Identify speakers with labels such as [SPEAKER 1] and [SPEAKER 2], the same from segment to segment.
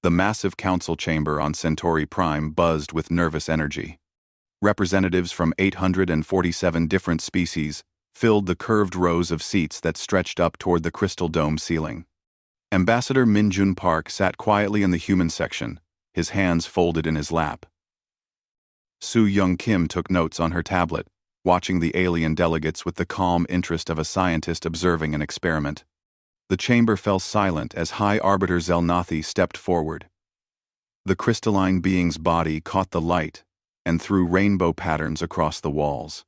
[SPEAKER 1] The massive council chamber on Centauri Prime buzzed with nervous energy. Representatives from 847 different species filled the curved rows of seats that stretched up toward the crystal dome ceiling. Ambassador Min-jun Park sat quietly in the human section, his hands folded in his lap. Soo Young Kim took notes on her tablet, watching the alien delegates with the calm interest of a scientist observing an experiment. The chamber fell silent as High Arbiter Zelnathi stepped forward. The crystalline being's body caught the light and threw rainbow patterns across the walls.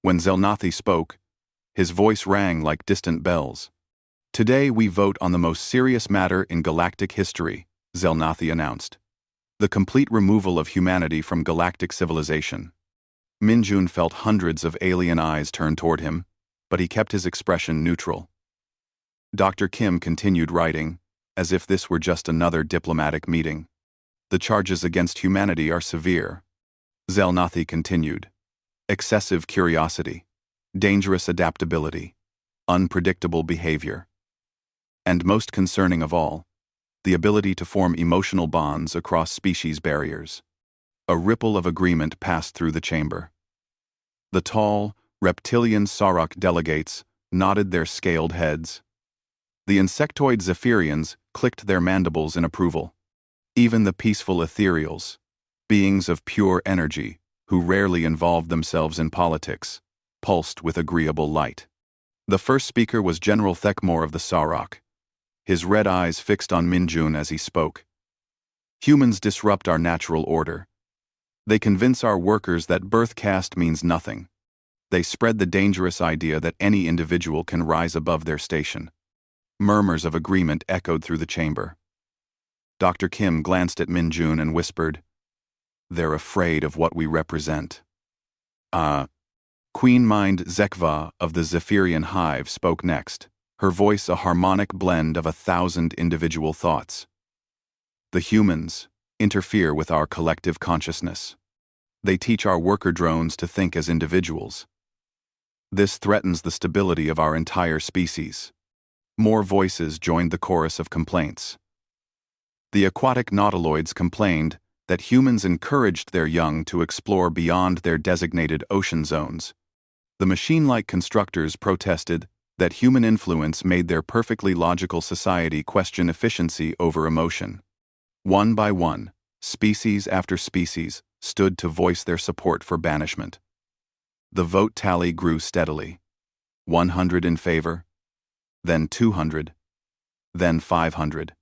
[SPEAKER 1] When Zelnathi spoke, his voice rang like distant bells. "Today we vote on the most serious matter in galactic history," Zelnathi announced. "The complete removal of humanity from galactic civilization." Min-jun felt hundreds of alien eyes turn toward him, but he kept his expression neutral. Dr. Kim continued writing, as if this were just another diplomatic meeting. "The charges against humanity are severe." Zelnathi continued. "Excessive curiosity, dangerous adaptability, unpredictable behavior. And most concerning of all, the ability to form emotional bonds across species barriers." A ripple of agreement passed through the chamber. The tall, reptilian Sarok delegates nodded their scaled heads. The insectoid Zephyrians clicked their mandibles in approval. Even the peaceful ethereals, beings of pure energy who rarely involved themselves in politics, pulsed with agreeable light. The first speaker was General Thekmore of the Sarok, his red eyes fixed on Min-jun as he spoke. "Humans disrupt our natural order. They convince our workers that birth caste means nothing. They spread the dangerous idea that any individual can rise above their station." Murmurs of agreement echoed through the chamber. Dr. Kim glanced at Min-jun and whispered, "They're afraid of what we represent." Queen Mind Zekva of the Zephyrian Hive spoke next, her voice a harmonic blend of 1,000 individual thoughts. "The humans interfere with our collective consciousness. They teach our worker drones to think as individuals. This threatens the stability of our entire species." More voices joined the chorus of complaints. The aquatic nautiloids complained that humans encouraged their young to explore beyond their designated ocean zones. The machine-like constructors protested that human influence made their perfectly logical society question efficiency over emotion. One by one, species after species stood to voice their support for banishment. The vote tally grew steadily. 100 in favor, then 200, then 500.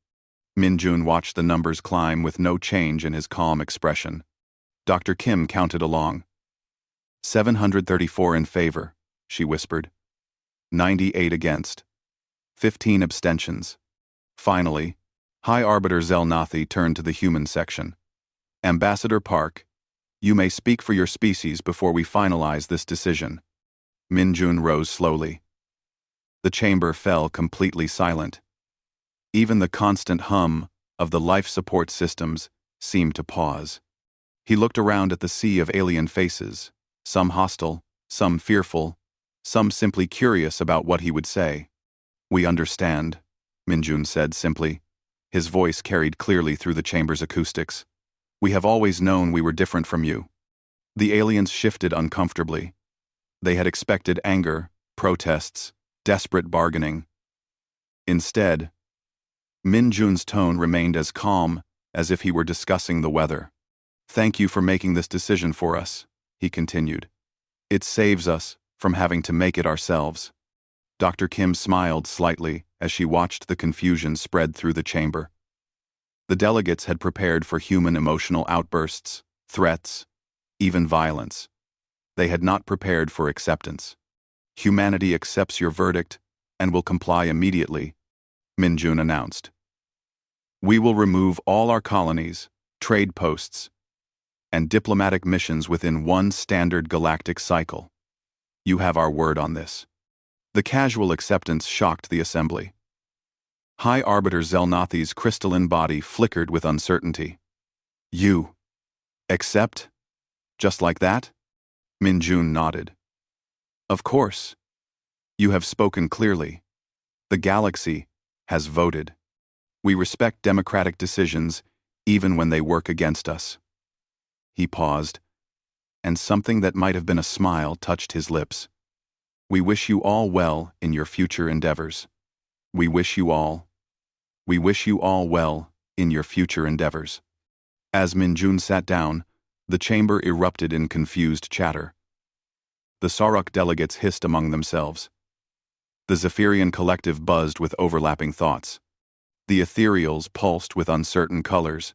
[SPEAKER 1] Min-jun watched the numbers climb with no change in his calm expression. Dr. Kim counted along. 734 in favor, she whispered. 98 against. 15 abstentions. Finally, High Arbiter Zelnathi turned to the human section. "Ambassador Park, you may speak for your species before we finalize this decision." Min-jun rose slowly. The chamber fell completely silent. Even the constant hum of the life support systems seemed to pause. He looked around at the sea of alien faces, some hostile, some fearful, some simply curious about what he would say. "We understand," Min-jun said simply. His voice carried clearly through the chamber's acoustics. "We have always known we were different from you." The aliens shifted uncomfortably. They had expected anger, protests, desperate bargaining. Instead, Min-jun's tone remained as calm as if he were discussing the weather. "Thank you for making this decision for us," he continued. "It saves us from having to make it ourselves." Dr. Kim smiled slightly as she watched the confusion spread through the chamber. The delegates had prepared for human emotional outbursts, threats, even violence. They had not prepared for acceptance. "Humanity accepts your verdict and will comply immediately," Min-jun announced. "We will remove all our colonies, trade posts, and diplomatic missions within one standard galactic cycle. You have our word on this." The casual acceptance shocked the assembly. High Arbiter Zelnathi's crystalline body flickered with uncertainty. "You accept? Just like that?" Min-jun nodded. "Of course. You have spoken clearly. The galaxy has voted." We respect democratic decisions, even when they work against us." He paused, and something that might have been a smile touched his lips. "We wish you all well in your future endeavors. We wish you all well in your future endeavors." As Minjun sat down, the chamber erupted in confused chatter. The Saruk delegates hissed among themselves. The Zephyrian collective buzzed with overlapping thoughts. The ethereals pulsed with uncertain colors.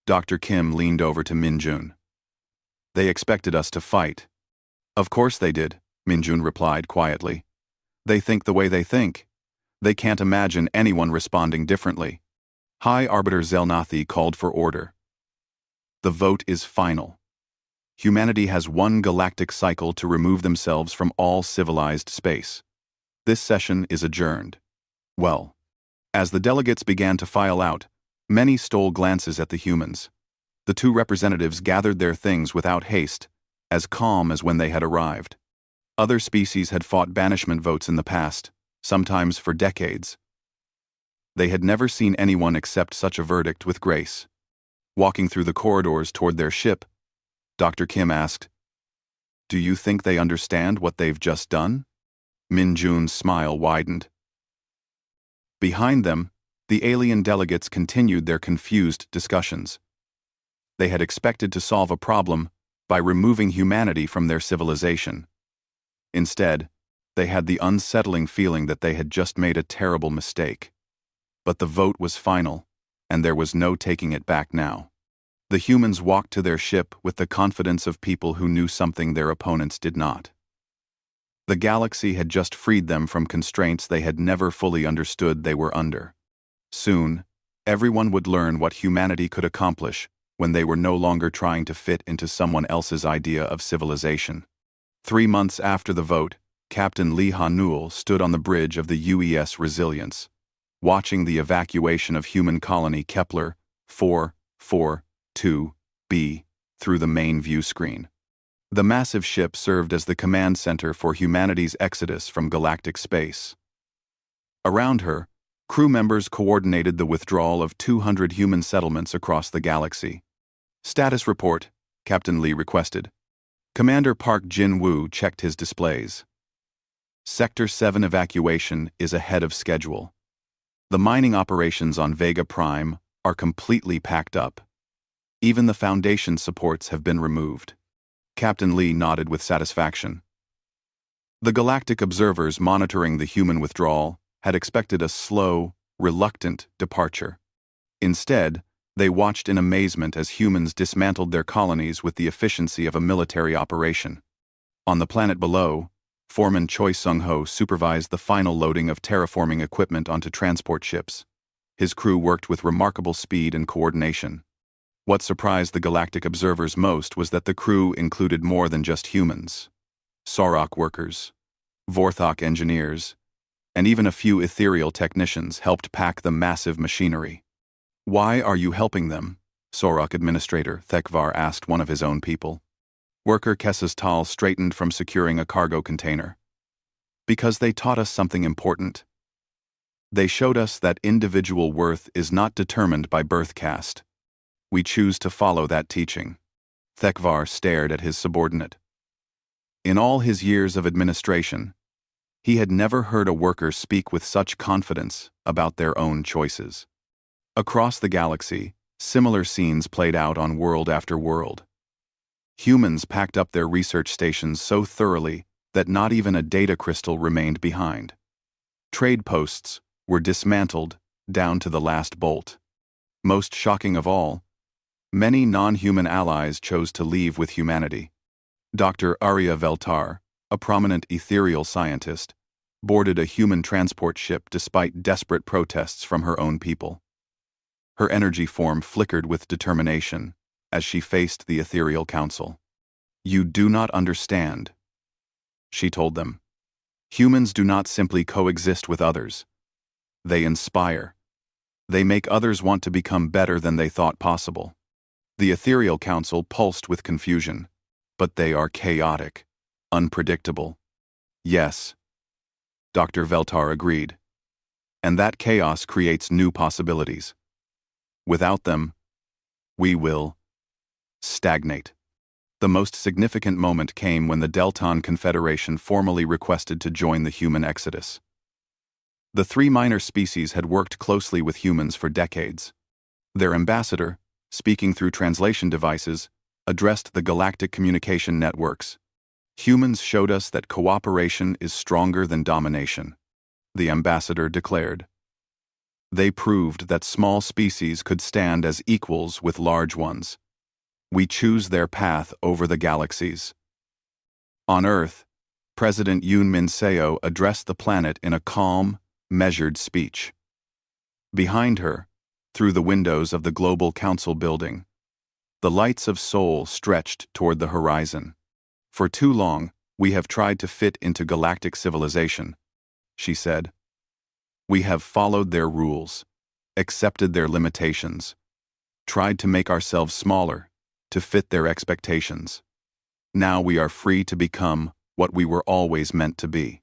[SPEAKER 1] Dr. Kim leaned over to Minjun. "They expected us to fight." "Of course they did," Minjun replied quietly. "They think the way they think. They can't imagine anyone responding differently." High Arbiter Zelnathi called for order. "The vote is final. Humanity has one galactic cycle to remove themselves from all civilized space. This session is adjourned." Well, as the delegates began to file out, many stole glances at the humans. The two representatives gathered their things without haste, as calm as when they had arrived. Other species had fought banishment votes in the past, sometimes for decades. They had never seen anyone accept such a verdict with grace. Walking through the corridors toward their ship, Dr. Kim asked, "Do you think they understand what they've just done?" Minjun's smile widened. Behind them, the alien delegates continued their confused discussions. They had expected to solve a problem by removing humanity from their civilization. Instead, they had the unsettling feeling that they had just made a terrible mistake. But the vote was final, and there was no taking it back now. The humans walked to their ship with the confidence of people who knew something their opponents did not. The galaxy had just freed them from constraints they had never fully understood they were under. Soon, everyone would learn what humanity could accomplish when they were no longer trying to fit into someone else's idea of civilization. 3 months after the vote, Captain Lee Ha-Nul stood on the bridge of the UES Resilience, watching the evacuation of human colony Kepler 442b through the main view screen. The massive ship served as the command center for humanity's exodus from galactic space. Around her, crew members coordinated the withdrawal of 200 human settlements across the galaxy. "Status report," Captain Lee requested. Commander Park Jin-woo checked his displays. "Sector 7 evacuation is ahead of schedule. The mining operations on Vega Prime are completely packed up. Even the Foundation supports have been removed." Captain Lee nodded with satisfaction. The galactic observers monitoring the human withdrawal had expected a slow, reluctant departure. Instead, they watched in amazement as humans dismantled their colonies with the efficiency of a military operation. On the planet below, Foreman Choi Sung-ho supervised the final loading of terraforming equipment onto transport ships. His crew worked with remarkable speed and coordination. What surprised the galactic observers most was that the crew included more than just humans. Sarok workers, Vorthok engineers, and even a few ethereal technicians helped pack the massive machinery. "Why are you helping them?" Sarok Administrator Thekvar asked one of his own people. Worker Kessas Tal straightened from securing a cargo container. "Because they taught us something important. They showed us that individual worth is not determined by birth caste. We choose to follow that teaching." Thekvar stared at his subordinate. In all his years of administration, he had never heard a worker speak with such confidence about their own choices. Across the galaxy, similar scenes played out on world after world. Humans packed up their research stations so thoroughly that not even a data crystal remained behind. Trade posts were dismantled down to the last bolt. Most shocking of all, many non-human allies chose to leave with humanity. Dr. Arya Veltar, a prominent ethereal scientist, boarded a human transport ship despite desperate protests from her own people. Her energy form flickered with determination as she faced the ethereal council. "You do not understand," she told them. "Humans do not simply coexist with others. They inspire. They make others want to become better than they thought possible." The ethereal council pulsed with confusion, but they are chaotic, unpredictable. "Yes," Dr. Veltar agreed. And that chaos creates new possibilities. Without them, we will stagnate. The most significant moment came when the Delton Confederation formally requested to join the human exodus. The three minor species had worked closely with humans for decades. Their ambassador, speaking through translation devices, addressed the galactic communication networks. Humans showed us that cooperation is stronger than domination, the ambassador declared. They proved that small species could stand as equals with large ones. We choose their path over the galaxies. On Earth, President Yoon Min-seo addressed the planet in a calm, measured speech. Behind her, through the windows of the Global Council building, the lights of Seoul stretched toward the horizon. For too long, we have tried to fit into galactic civilization, she said. We have followed their rules, accepted their limitations, tried to make ourselves smaller, to fit their expectations. Now we are free to become what we were always meant to be.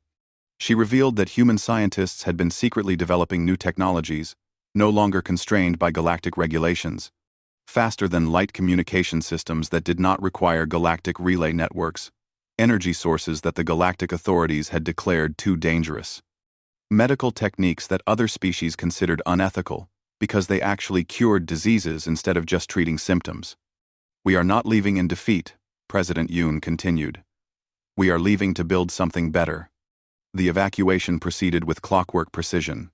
[SPEAKER 1] She revealed that human scientists had been secretly developing new technologies, no longer constrained by galactic regulations, faster-than-light communication systems that did not require galactic relay networks, energy sources that the galactic authorities had declared too dangerous, medical techniques that other species considered unethical because they actually cured diseases instead of just treating symptoms. We are not leaving in defeat, President Yoon continued. We are leaving to build something better. The evacuation proceeded with clockwork precision.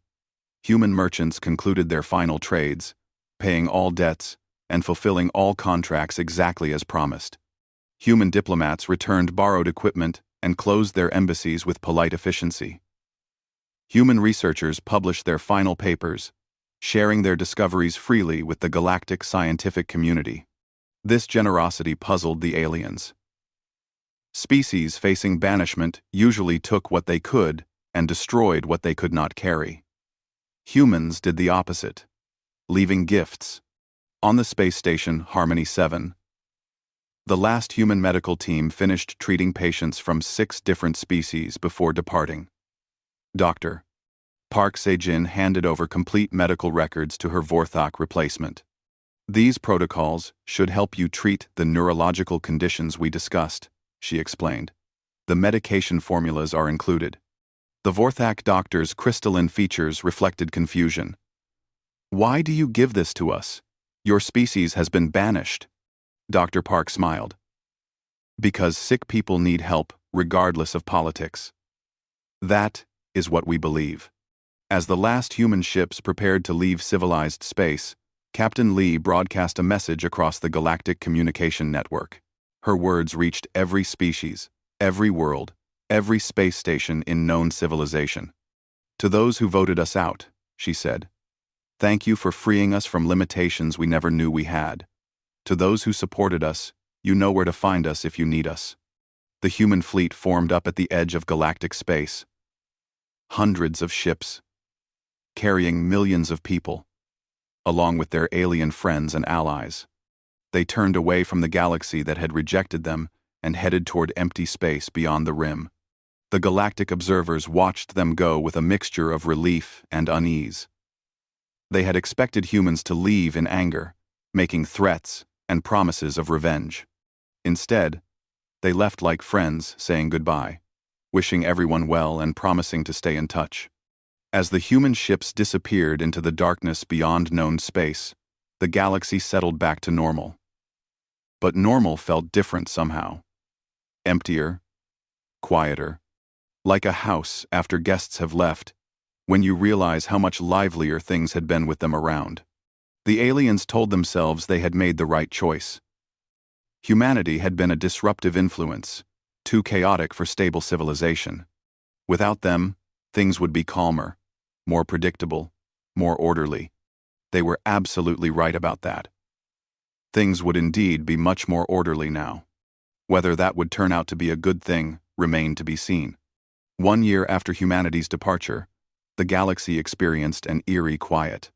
[SPEAKER 1] Human merchants concluded their final trades, paying all debts and fulfilling all contracts exactly as promised. Human diplomats returned borrowed equipment and closed their embassies with polite efficiency. Human researchers published their final papers, sharing their discoveries freely with the galactic scientific community. This generosity puzzled the aliens. Species facing banishment usually took what they could and destroyed what they could not carry. Humans did the opposite, leaving gifts. On the space station Harmony 7, the last human medical team finished treating patients from 6 different species before departing. Dr. Park Se-jin handed over complete medical records to her Vorthok replacement. These protocols should help you treat the neurological conditions we discussed, she explained. The medication formulas are included. The Vorthak doctor's crystalline features reflected confusion. Why do you give this to us? Your species has been banished. Dr. Park smiled. Because sick people need help, regardless of politics. That is what we believe. As the last human ships prepared to leave civilized space, Captain Lee broadcast a message across the galactic communication network. Her words reached every species, every world, every space station in known civilization. To those who voted us out, she said, thank you for freeing us from limitations we never knew we had. To those who supported us, you know where to find us if you need us. The human fleet formed up at the edge of galactic space. Hundreds of ships, carrying millions of people, along with their alien friends and allies. They turned away from the galaxy that had rejected them and headed toward empty space beyond the rim. The galactic observers watched them go with a mixture of relief and unease. They had expected humans to leave in anger, making threats and promises of revenge. Instead, they left like friends, saying goodbye, wishing everyone well and promising to stay in touch. As the human ships disappeared into the darkness beyond known space, the galaxy settled back to normal. But normal felt different somehow. Emptier, quieter, like a house after guests have left, when you realize how much livelier things had been with them around. The aliens told themselves they had made the right choice. Humanity had been a disruptive influence, too chaotic for stable civilization. Without them, things would be calmer, more predictable, more orderly. They were absolutely right about that. Things would indeed be much more orderly now. Whether that would turn out to be a good thing remained to be seen. 1 year after humanity's departure, the galaxy experienced an eerie quiet.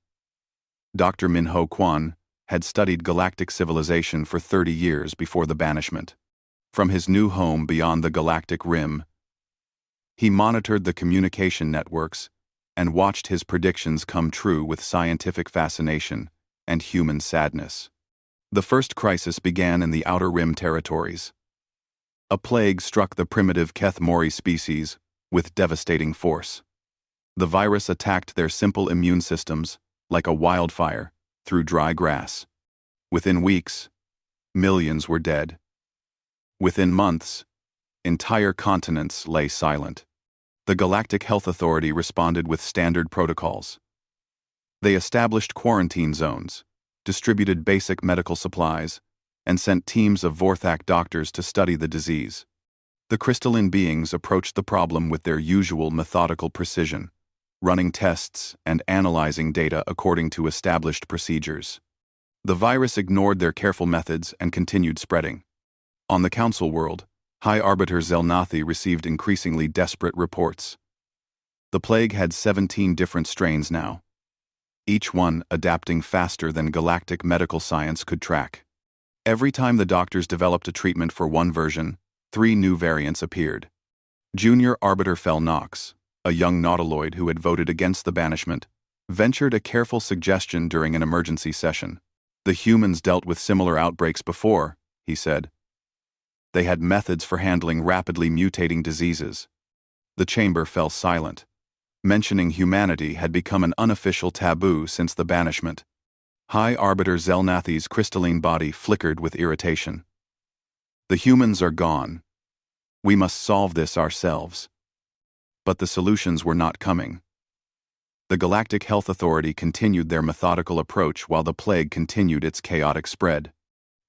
[SPEAKER 1] Dr. Min-ho Kwon had studied galactic civilization for 30 years before the banishment. From his new home beyond the galactic rim, he monitored the communication networks and watched his predictions come true with scientific fascination and human sadness. The first crisis began in the Outer Rim territories. A plague struck the primitive Keth Mori species with devastating force. The virus attacked their simple immune systems, like a wildfire, through dry grass. Within weeks, millions were dead. Within months, entire continents lay silent. The Galactic Health Authority responded with standard protocols. They established quarantine zones, distributed basic medical supplies, and sent teams of Vorthak doctors to study the disease. The crystalline beings approached the problem with their usual methodical precision, running tests and analyzing data according to established procedures. The virus ignored their careful methods and continued spreading. On the Council world, High Arbiter Zelnathi received increasingly desperate reports. The plague had 17 different strains now, each one adapting faster than galactic medical science could track. Every time the doctors developed a treatment for one version, 3 new variants appeared. Junior Arbiter Fel Nox, a young nautiloid who had voted against the banishment, ventured a careful suggestion during an emergency session. The humans dealt with similar outbreaks before, he said. They had methods for handling rapidly mutating diseases. The chamber fell silent. Mentioning humanity had become an unofficial taboo since the banishment. High Arbiter Zelnathi's crystalline body flickered with irritation. The humans are gone. We must solve this ourselves. But the solutions were not coming. The Galactic Health Authority continued their methodical approach while the plague continued its chaotic spread.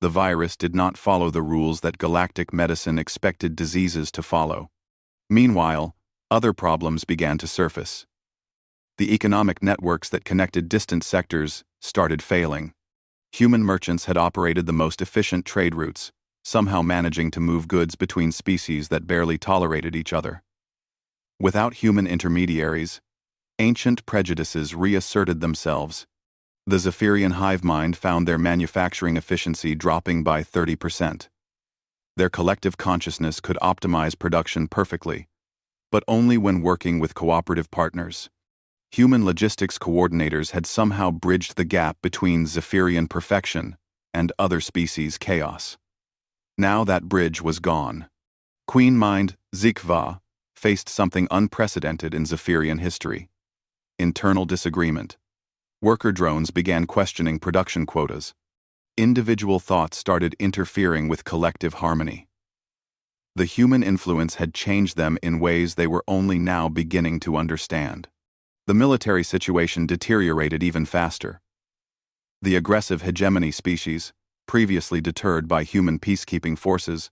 [SPEAKER 1] The virus did not follow the rules that galactic medicine expected diseases to follow. Meanwhile, other problems began to surface. The economic networks that connected distant sectors started failing. Human merchants had operated the most efficient trade routes, somehow managing to move goods between species that barely tolerated each other. Without human intermediaries, ancient prejudices reasserted themselves. The Zephyrian hive mind found their manufacturing efficiency dropping by 30%. Their collective consciousness could optimize production perfectly, but only when working with cooperative partners. Human logistics coordinators had somehow bridged the gap between Zephyrian perfection and other species' chaos. Now that bridge was gone. Queen Mind Zikva faced something unprecedented in Zephyrian history: internal disagreement. Worker drones began questioning production quotas. Individual thoughts started interfering with collective harmony. The human influence had changed them in ways they were only now beginning to understand. The military situation deteriorated even faster. The aggressive hegemony species, previously deterred by human peacekeeping forces,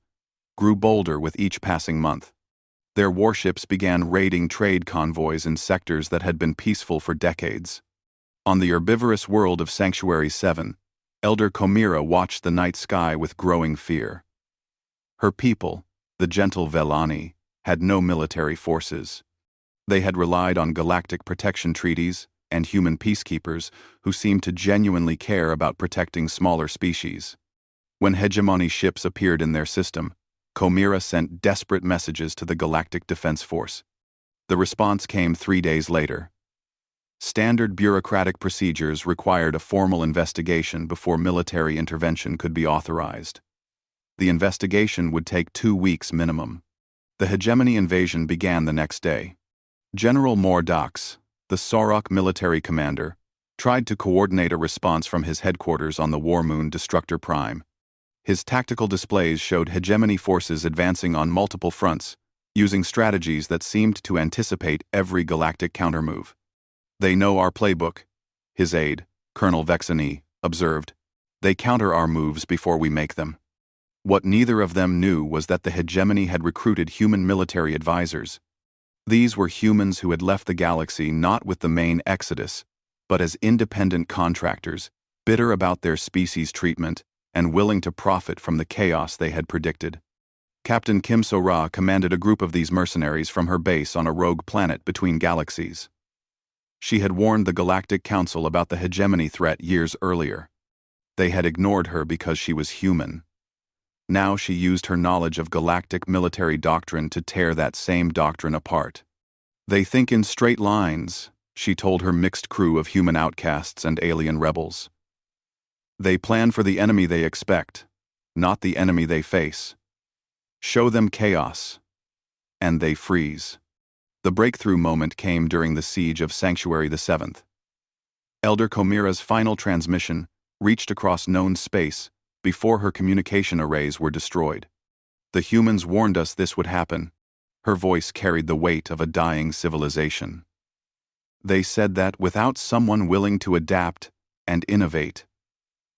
[SPEAKER 1] grew bolder with each passing month. Their warships began raiding trade convoys in sectors that had been peaceful for decades. On the herbivorous world of Sanctuary 7, Elder Komira watched the night sky with growing fear. Her people, the gentle Velani, had no military forces. They had relied on galactic protection treaties and human peacekeepers who seemed to genuinely care about protecting smaller species. When hegemony ships appeared in their system, Komira sent desperate messages to the Galactic Defense Force. The response came 3 days later. Standard bureaucratic procedures required a formal investigation before military intervention could be authorized. The investigation would take 2 weeks minimum. The hegemony invasion began the next day. General Mordax, the Sorok military commander, tried to coordinate a response from his headquarters on the War Moon Destructor Prime. His tactical displays showed hegemony forces advancing on multiple fronts, using strategies that seemed to anticipate every galactic countermove. "They know our playbook," his aide, Colonel Vexani, observed. "They counter our moves before we make them." What neither of them knew was that the hegemony had recruited human military advisors. These were humans who had left the galaxy not with the main exodus, but as independent contractors, bitter about their species' treatment and willing to profit from the chaos they had predicted. Captain Kim So-ra commanded a group of these mercenaries from her base on a rogue planet between galaxies. She had warned the Galactic Council about the hegemony threat years earlier. They had ignored her because she was human. Now she used her knowledge of galactic military doctrine to tear that same doctrine apart. "They think in straight lines," she told her mixed crew of human outcasts and alien rebels. They plan for the enemy they expect, not the enemy they face. Show them chaos, and they freeze. The breakthrough moment came during the siege of Sanctuary VII. Elder Chimera's final transmission reached across known space before her communication arrays were destroyed. The humans warned us this would happen. Her voice carried the weight of a dying civilization. They said that without someone willing to adapt and innovate,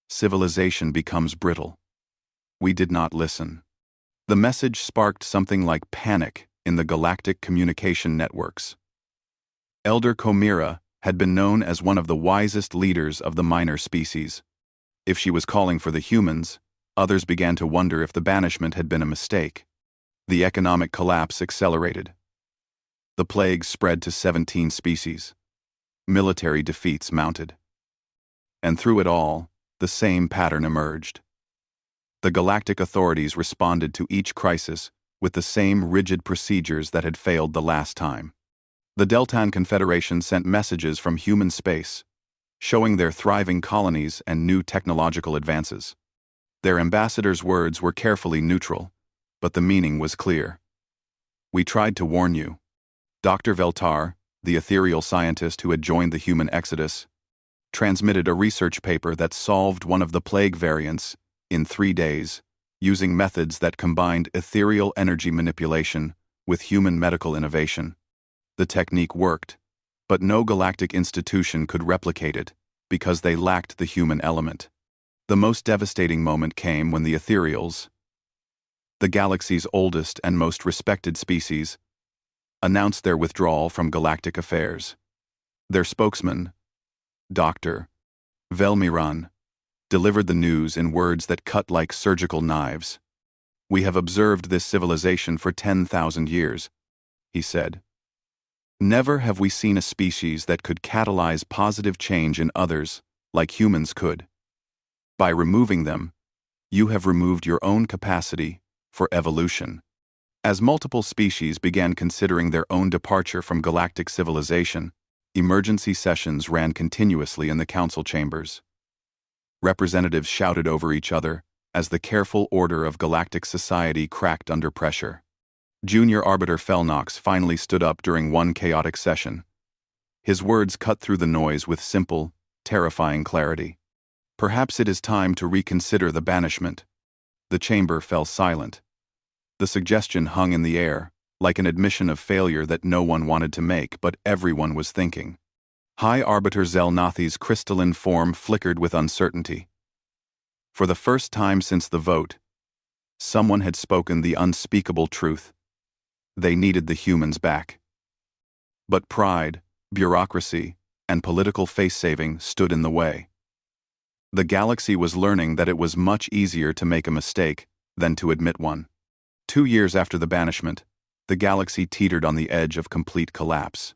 [SPEAKER 1] civilization becomes brittle. We did not listen. The message sparked something like panic in the galactic communication networks. Elder Chimera had been known as one of the wisest leaders of the minor species. If she was calling for the humans, others began to wonder if the banishment had been a mistake. The economic collapse accelerated. The plague spread to 17 species. Military defeats mounted. And through it all, the same pattern emerged. The galactic authorities responded to each crisis with the same rigid procedures that had failed the last time. The Deltan Confederation sent messages from human space, showing their thriving colonies and new technological advances. Their ambassadors' words were carefully neutral, but the meaning was clear. We tried to warn you. Dr. Veltar, the ethereal scientist who had joined the human exodus, transmitted a research paper that solved one of the plague variants in 3 days, using methods that combined ethereal energy manipulation with human medical innovation. The technique worked, but no galactic institution could replicate it because they lacked the human element. The most devastating moment came when the ethereals, the galaxy's oldest and most respected species, announced their withdrawal from galactic affairs. Their spokesman, Dr. Velmiran, delivered the news in words that cut like surgical knives. "We have observed this civilization for 10,000 years," he said. "Never have we seen a species that could catalyze positive change in others like humans could. By removing them, you have removed your own capacity for evolution." As multiple species began considering their own departure from galactic civilization, emergency sessions ran continuously in the council chambers. Representatives shouted over each other as the careful order of galactic society cracked under pressure. Junior Arbiter Felnox finally stood up during one chaotic session. His words cut through the noise with simple, terrifying clarity. "Perhaps it is time to reconsider the banishment." The chamber fell silent. The suggestion hung in the air, like an admission of failure that no one wanted to make, but everyone was thinking. High Arbiter Zelnathi's crystalline form flickered with uncertainty. For the first time since the vote, someone had spoken the unspeakable truth. They needed the humans back. But pride, bureaucracy, and political face-saving stood in the way. The galaxy was learning that it was much easier to make a mistake than to admit one. 2 years after the banishment, the galaxy teetered on the edge of complete collapse.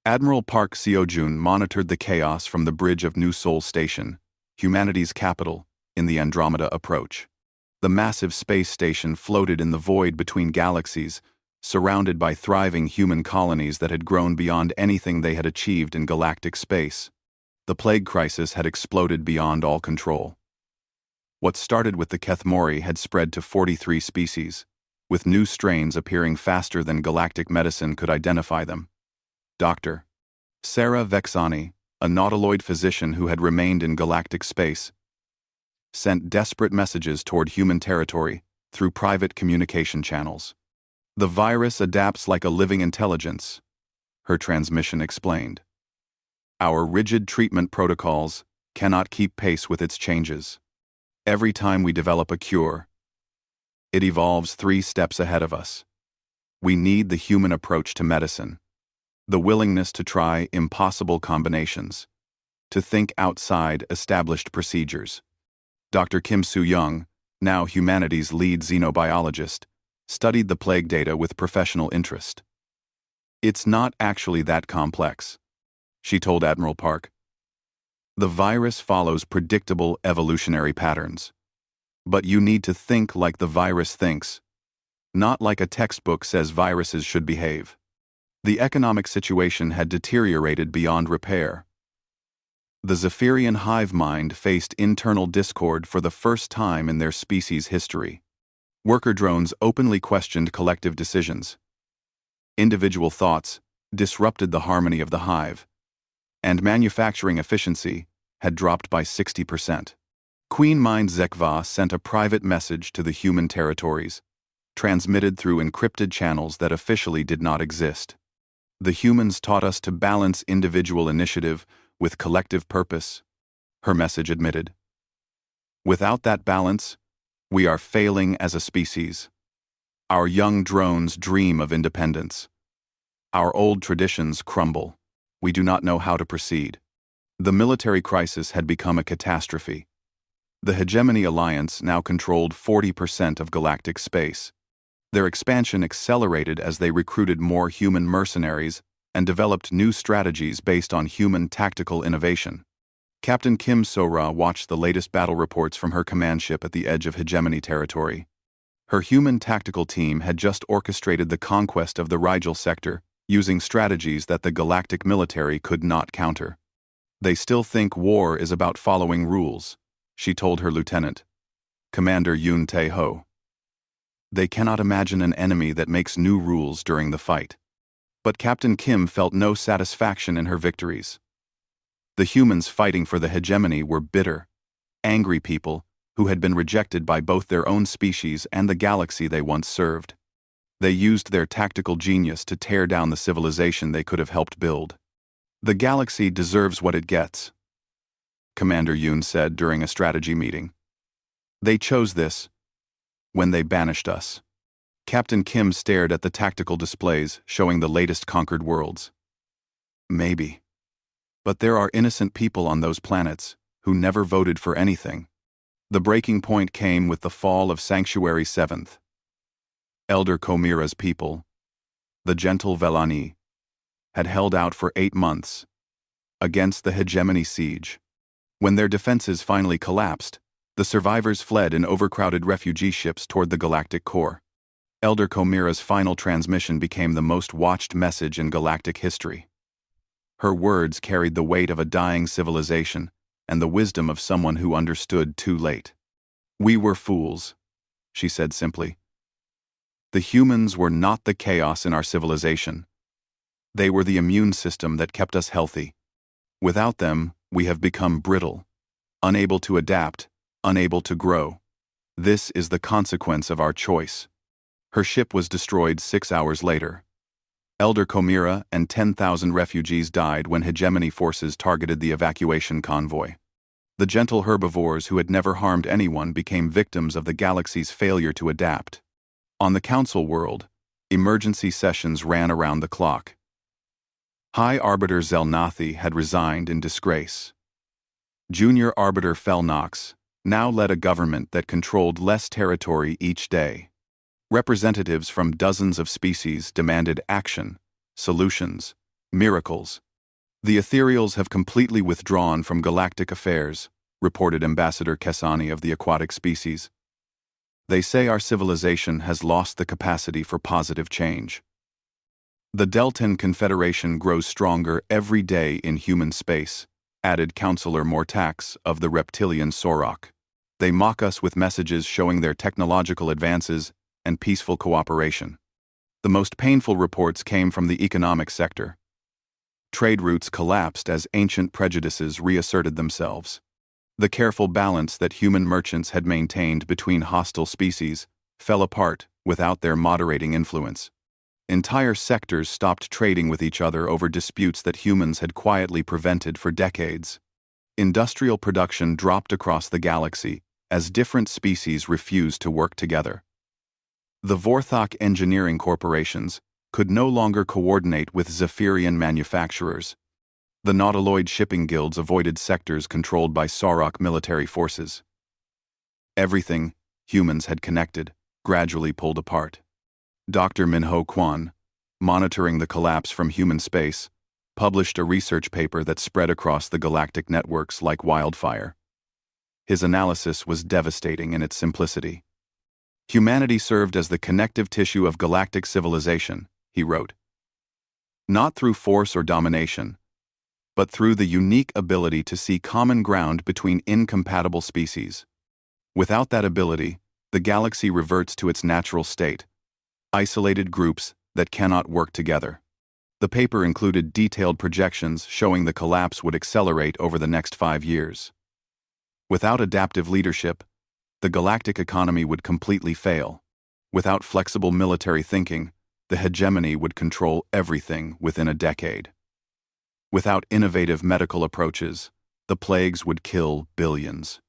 [SPEAKER 1] Admiral Park Seojun monitored the chaos from the bridge of New Seoul Station, humanity's capital, in the Andromeda approach. The massive space station floated in the void between galaxies, surrounded by thriving human colonies that had grown beyond anything they had achieved in galactic space. The plague crisis had exploded beyond all control. What started with the Kethmori had spread to 43 species, with new strains appearing faster than galactic medicine could identify them. Dr. Sarah Vexani, a nautiloid physician who had remained in galactic space, sent desperate messages toward human territory through private communication channels. "The virus adapts like a living intelligence," her transmission explained. "Our rigid treatment protocols cannot keep pace with its changes. Every time we develop a cure, it evolves 3 steps ahead of us. We need the human approach to medicine, the willingness to try impossible combinations, to think outside established procedures." Dr. Kim Soo-young, now humanity's lead xenobiologist, studied the plague data with professional interest. "It's not actually that complex," she told Admiral Park. "The virus follows predictable evolutionary patterns. But you need to think like the virus thinks, not like a textbook says viruses should behave." The economic situation had deteriorated beyond repair. The Zephyrian hive mind faced internal discord for the first time in their species' history. Worker drones openly questioned collective decisions. Individual thoughts disrupted the harmony of the hive, and manufacturing efficiency had dropped by 60%. Queen Mind Zekva sent a private message to the human territories, transmitted through encrypted channels that officially did not exist. The humans taught us to balance individual initiative with collective purpose, her message admitted. Without that balance, we are failing as a species. Our young drones dream of independence. Our old traditions crumble. We do not know how to proceed. The military crisis had become a catastrophe. The Hegemony Alliance now controlled 40% of galactic space. Their expansion accelerated as they recruited more human mercenaries and developed new strategies based on human tactical innovation. Captain Kim So-ra watched the latest battle reports from her command ship at the edge of Hegemony territory. Her human tactical team had just orchestrated the conquest of the Rigel sector using strategies that the galactic military could not counter. They still think war is about following rules, she told her lieutenant, Commander Yoon Tae-ho. They cannot imagine an enemy that makes new rules during the fight. But Captain Kim felt no satisfaction in her victories. The humans fighting for the hegemony were bitter, angry people who had been rejected by both their own species and the galaxy they once served. They used their tactical genius to tear down the civilization they could have helped build. The galaxy deserves what it gets, Commander Yoon said during a strategy meeting. They chose this when they banished us. Captain Kim stared at the tactical displays showing the latest conquered worlds. Maybe. But there are innocent people on those planets who never voted for anything. The breaking point came with the fall of Sanctuary 7th. Elder Komira's people, the gentle Velani, had held out for 8 months against the hegemony siege. When their defenses finally collapsed, the survivors fled in overcrowded refugee ships toward the galactic core. Elder Komira's final transmission became the most watched message in galactic history. Her words carried the weight of a dying civilization and the wisdom of someone who understood too late. We were fools, she said simply. The humans were not the chaos in our civilization. They were the immune system that kept us healthy. Without them, we have become brittle, unable to adapt, unable to grow. This is the consequence of our choice. Her ship was destroyed 6 hours later. Elder Komira and 10,000 refugees died when hegemony forces targeted the evacuation convoy. The gentle herbivores who had never harmed anyone became victims of the galaxy's failure to adapt. On the Council world, emergency sessions ran around the clock. High Arbiter Zelnathi had resigned in disgrace. Junior Arbiter Felnox now led a government that controlled less territory each day. Representatives from dozens of species demanded action, solutions, miracles. The ethereals have completely withdrawn from galactic affairs, reported Ambassador Kesani of the aquatic species. They say our civilization has lost the capacity for positive change. The Deltan Confederation grows stronger every day in human space, added Counselor Mortax of the reptilian Sorok. They mock us with messages showing their technological advances and peaceful cooperation. The most painful reports came from the economic sector. Trade routes collapsed as ancient prejudices reasserted themselves. The careful balance that human merchants had maintained between hostile species fell apart without their moderating influence. Entire sectors stopped trading with each other over disputes that humans had quietly prevented for decades. Industrial production dropped across the galaxy as different species refused to work together. The Vorthok engineering corporations could no longer coordinate with Zephyrian manufacturers. The Nautiloid shipping guilds avoided sectors controlled by Sorok military forces. Everything humans had connected gradually pulled apart. Dr. Minho Kwan, monitoring the collapse from human space, published a research paper that spread across the galactic networks like wildfire. His analysis was devastating in its simplicity. Humanity served as the connective tissue of galactic civilization, he wrote. Not through force or domination, but through the unique ability to see common ground between incompatible species. Without that ability, the galaxy reverts to its natural state, isolated groups that cannot work together. The paper included detailed projections showing the collapse would accelerate over the next 5 years. Without adaptive leadership, the galactic economy would completely fail. Without flexible military thinking, the hegemony would control everything within a decade. Without innovative medical approaches, the plagues would kill billions.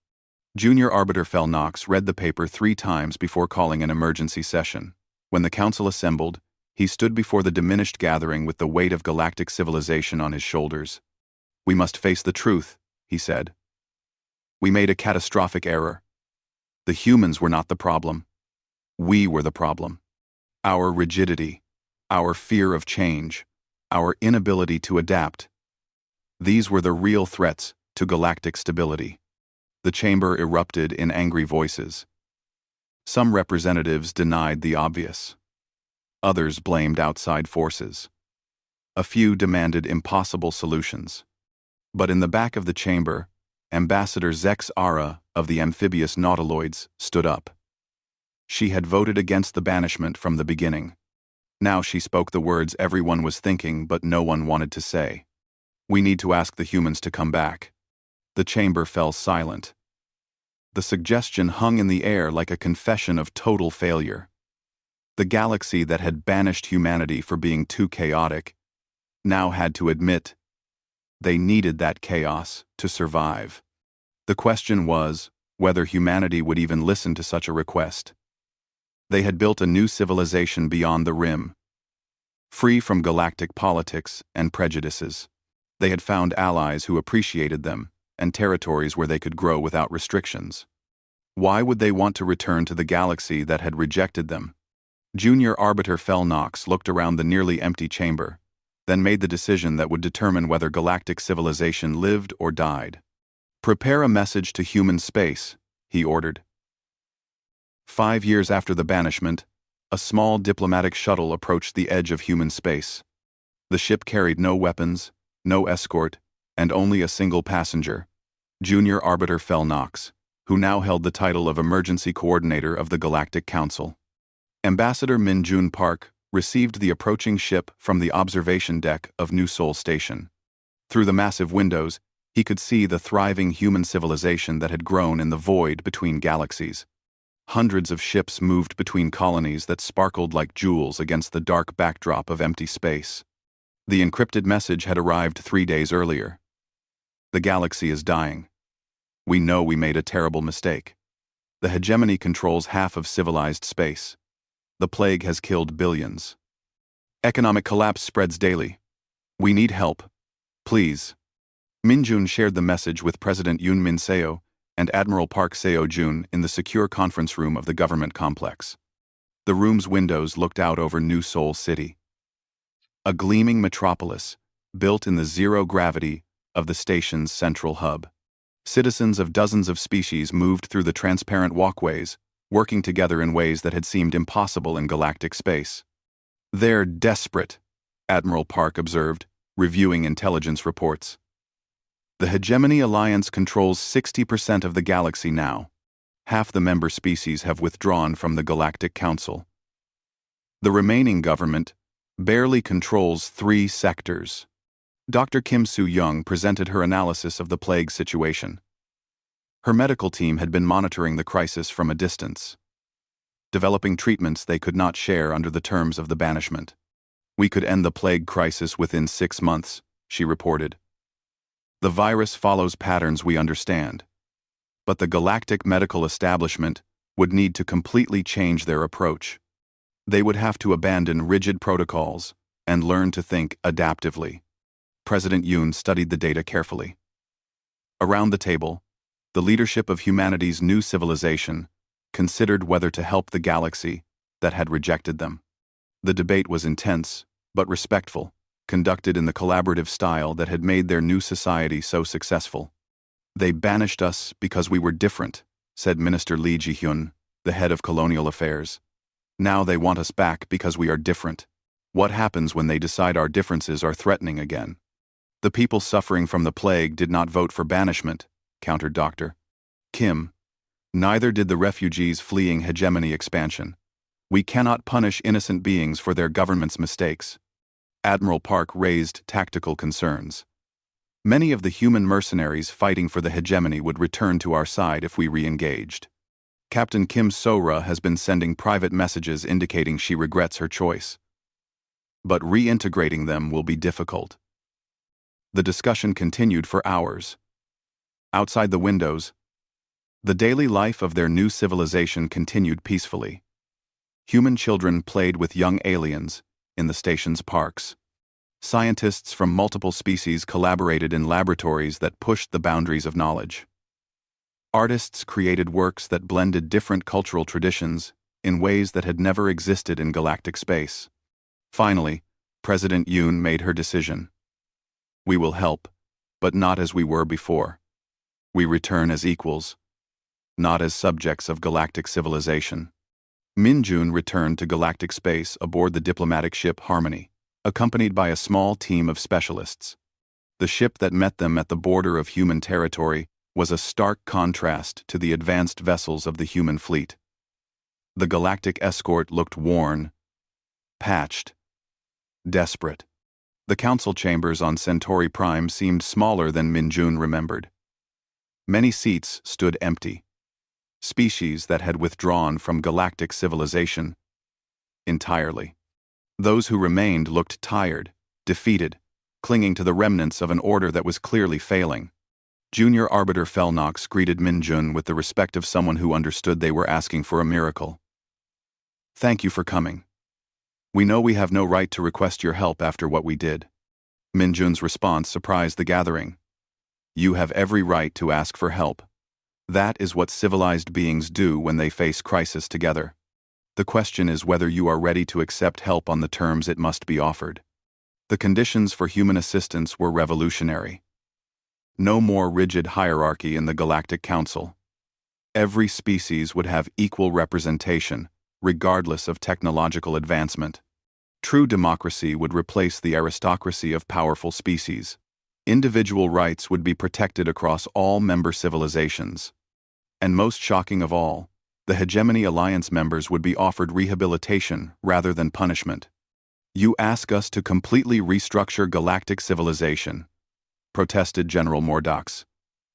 [SPEAKER 1] Junior Arbiter Felnox read the paper 3 times before calling an emergency session. When the council assembled, he stood before the diminished gathering with the weight of galactic civilization on his shoulders. "We must face the truth," he said. "We made a catastrophic error. The humans were not the problem. We were the problem. Our rigidity, our fear of change, our inability to adapt. These were the real threats to galactic stability." The chamber erupted in angry voices. Some representatives denied the obvious. Others blamed outside forces. A few demanded impossible solutions. But in the back of the chamber, Ambassador Zex Ara of the amphibious nautiloids stood up. She had voted against the banishment from the beginning. Now she spoke the words everyone was thinking but no one wanted to say. "We need to ask the humans to come back." The chamber fell silent. The suggestion hung in the air like a confession of total failure. The galaxy that had banished humanity for being too chaotic now had to admit they needed that chaos to survive. The question was whether humanity would even listen to such a request. They had built a new civilization beyond the rim, free from galactic politics and prejudices. They had found allies who appreciated them, and territories where they could grow without restrictions. Why would they want to return to the galaxy that had rejected them? Junior Arbiter Felnox looked around the nearly empty chamber, then made the decision that would determine whether galactic civilization lived or died. "Prepare a message to human space," he ordered. 5 years after the banishment, a small diplomatic shuttle approached the edge of human space. The ship carried no weapons, no escort, and only a single passenger, Junior Arbiter Felnox, who now held the title of Emergency Coordinator of the Galactic Council. Ambassador Min Jun Park received the approaching ship from the observation deck of New Sol Station. Through the massive windows, he could see the thriving human civilization that had grown in the void between galaxies. Hundreds of ships moved between colonies that sparkled like jewels against the dark backdrop of empty space. The encrypted message had arrived 3 days earlier. "The galaxy is dying. We know we made a terrible mistake. The hegemony controls half of civilized space. The plague has killed billions. Economic collapse spreads daily. We need help. Please." Minjun shared the message with President Yoon Min Seo and Admiral Park Seo-jun in the secure conference room of the government complex. The room's windows looked out over New Seoul City, a gleaming metropolis built in the zero gravity of the station's central hub. Citizens of dozens of species moved through the transparent walkways, working together in ways that had seemed impossible in galactic space. "They're desperate," Admiral Park observed, reviewing intelligence reports. "The Hegemony Alliance controls 60% of the galaxy now. Half the member species have withdrawn from the Galactic Council. The remaining government barely controls 3 sectors." Dr. Kim Soo-young presented her analysis of the plague situation. Her medical team had been monitoring the crisis from a distance, developing treatments they could not share under the terms of the banishment. "We could end the plague crisis within 6 months," she reported. "The virus follows patterns we understand, but the galactic medical establishment would need to completely change their approach. They would have to abandon rigid protocols and learn to think adaptively." President Yoon studied the data carefully. Around the table, the leadership of humanity's new civilization considered whether to help the galaxy that had rejected them. The debate was intense, but respectful, conducted in the collaborative style that had made their new society so successful. "They banished us because we were different," said Minister Lee Ji-hyun, the head of colonial affairs. "Now they want us back because we are different. What happens when they decide our differences are threatening again? The people suffering from the plague did not vote for banishment, countered Dr. Kim. Neither did the refugees fleeing hegemony expansion. We cannot punish innocent beings for their government's mistakes. Admiral Park raised tactical concerns. Many of the human mercenaries fighting for the hegemony would return to our side if we re-engaged. Captain Kim So-ra has been sending private messages indicating she regrets her choice. But reintegrating them will be difficult. The discussion continued for hours. Outside the windows, the daily life of their new civilization continued peacefully. Human children played with young aliens in the station's parks. Scientists from multiple species collaborated in laboratories that pushed the boundaries of knowledge. Artists created works that blended different cultural traditions in ways that had never existed in galactic space. Finally, President Yoon made her decision. We will help, but not as we were before. We return as equals, not as subjects of galactic civilization. Min-jun returned to galactic space aboard the diplomatic ship Harmony, accompanied by a small team of specialists. The ship that met them at the border of human territory was a stark contrast to the advanced vessels of the human fleet. The galactic escort looked worn, patched, desperate. The council chambers on Centauri Prime seemed smaller than Min-jun remembered. Many seats stood empty. Species that had withdrawn from galactic civilization entirely. Those who remained looked tired, defeated, clinging to the remnants of an order that was clearly failing. Junior Arbiter Felnox greeted Min-jun with the respect of someone who understood they were asking for a miracle. Thank you for coming. We know we have no right to request your help after what we did. Min-jun's response surprised the gathering. You have every right to ask for help. That is what civilized beings do when they face crisis together. The question is whether you are ready to accept help on the terms it must be offered. The conditions for human assistance were revolutionary. No more rigid hierarchy in the Galactic Council. Every species would have equal representation, regardless of technological advancement. True democracy would replace the aristocracy of powerful species. Individual rights would be protected across all member civilizations. And most shocking of all, the Hegemony Alliance members would be offered rehabilitation rather than punishment. You ask us to completely restructure galactic civilization, protested General Mordox,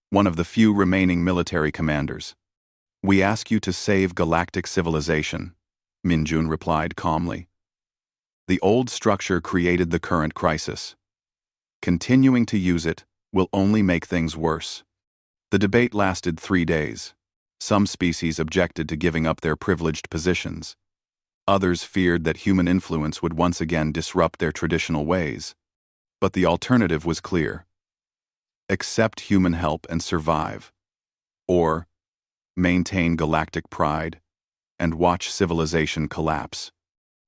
[SPEAKER 1] one of the few remaining military commanders. We ask you to save galactic civilization, Min-jun replied calmly. The old structure created the current crisis. Continuing to use it will only make things worse. The debate lasted 3 days. Some species objected to giving up their privileged positions. Others feared that human influence would once again disrupt their traditional ways. But the alternative was clear. Accept human help and survive. Or maintain galactic pride and watch civilization collapse.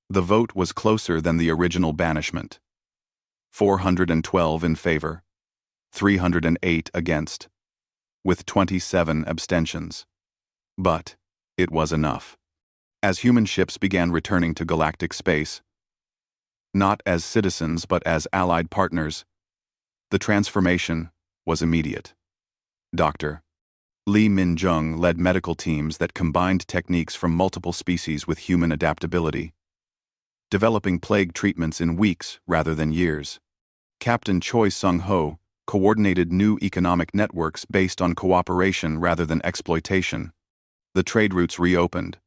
[SPEAKER 1] The vote was closer than the original banishment. 412 in favor, 308 against, with 27 abstentions. But it was enough. As human ships began returning to galactic space, not as citizens but as allied partners, the transformation was immediate. Dr. Lee Min-jung led medical teams that combined techniques from multiple species with human adaptability, developing plague treatments in weeks rather than years. Captain Choi Sung-ho coordinated new economic networks based on cooperation rather than exploitation. The trade routes reopened.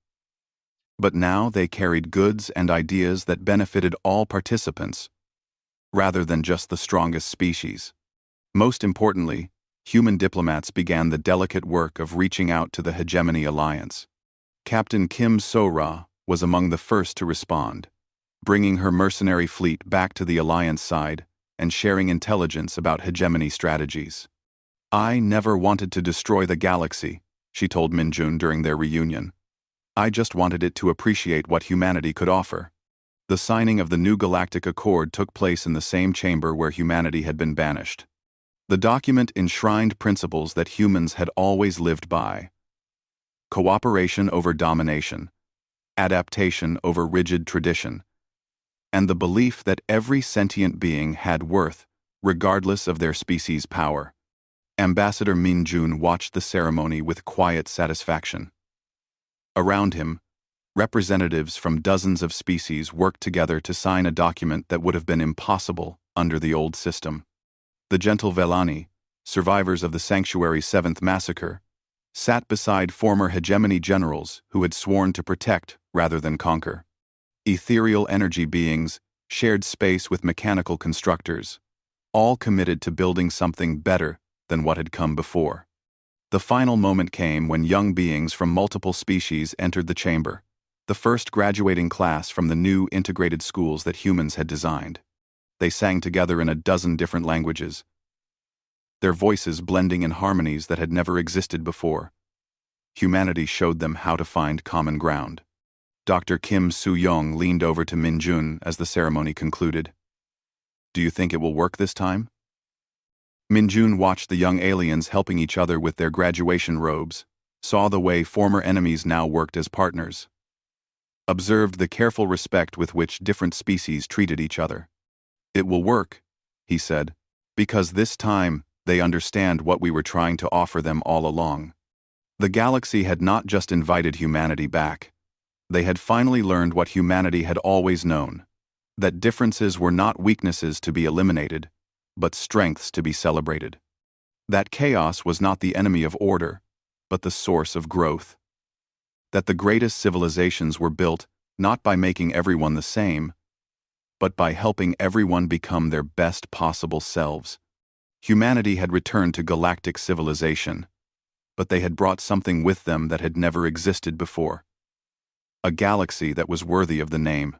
[SPEAKER 1] But now they carried goods and ideas that benefited all participants, rather than just the strongest species. Most importantly, human diplomats began the delicate work of reaching out to the Hegemony Alliance. Captain Kim So-ra was among the first to respond, bringing her mercenary fleet back to the Alliance side and sharing intelligence about hegemony strategies. I never wanted to destroy the galaxy, she told Min-jun during their reunion. I just wanted it to appreciate what humanity could offer. The signing of the new Galactic Accord took place in the same chamber where humanity had been banished. The document enshrined principles that humans had always lived by. Cooperation over domination, adaptation over rigid tradition, and the belief that every sentient being had worth, regardless of their species' power. Ambassador Min Jun watched the ceremony with quiet satisfaction. Around him, representatives from dozens of species worked together to sign a document that would have been impossible under the old system. The gentle Velani, survivors of the Sanctuary's 7th massacre, sat beside former hegemony generals who had sworn to protect rather than conquer. Ethereal energy beings shared space with mechanical constructors, all committed to building something better than what had come before. The final moment came when young beings from multiple species entered the chamber, the first graduating class from the new integrated schools that humans had designed. They sang together in a dozen different languages, their voices blending in harmonies that had never existed before. Humanity showed them how to find common ground. Dr. Kim Soo-young leaned over to Min Jun as the ceremony concluded. "Do you think it will work this time?" Min Jun watched the young aliens helping each other with their graduation robes, saw the way former enemies now worked as partners, observed the careful respect with which different species treated each other. "It will work," he said, "because this time they understand what we were trying to offer them all along." The galaxy had not just invited humanity back. They had finally learned what humanity had always known, that differences were not weaknesses to be eliminated, but strengths to be celebrated. That chaos was not the enemy of order, but the source of growth. That the greatest civilizations were built not by making everyone the same, but by helping everyone become their best possible selves. Humanity had returned to galactic civilization, but they had brought something with them that had never existed before. A galaxy that was worthy of the name.